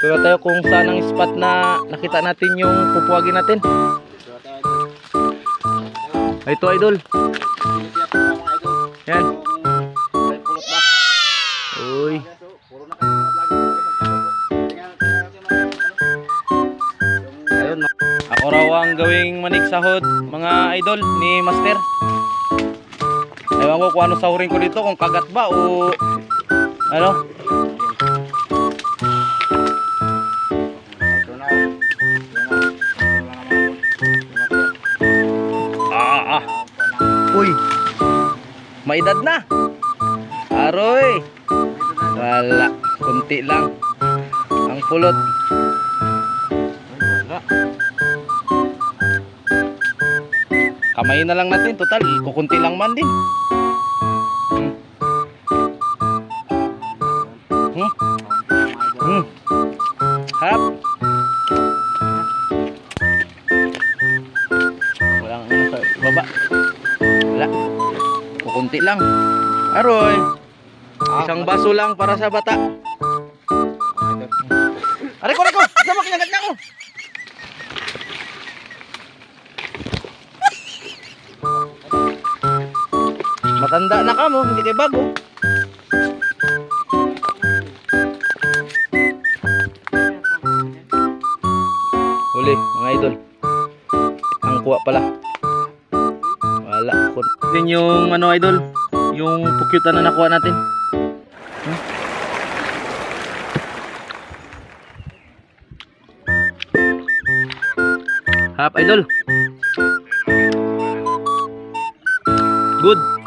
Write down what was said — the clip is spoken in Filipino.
Dito na tayo kung saan ang spot na nakita natin yung pupuwagin natin. Ito idol. Yan. Uy. Ayun. Ako raw ang gawing manik sahod mga idol ni Master. Ewan ko kung ano sahurin ko dito, kung kagat ba o ano. Uy, may edad na. Aroy. Wala, kunti lang ang pulot. Kamayin na lang natin, total kukunti lang man din. Hap. Walang ano sa baba. Wala. Kukunti lang. Aroy. Isang baso lang para sa bata. Aray ko, sama kinagat na ako. Matanda na ka mo, hindi kayo bago. Huli, mga idol. Ang kuha pala. Wala. Din yung ano idol, yung pukyutan na nakuha natin. Hap idol. Good.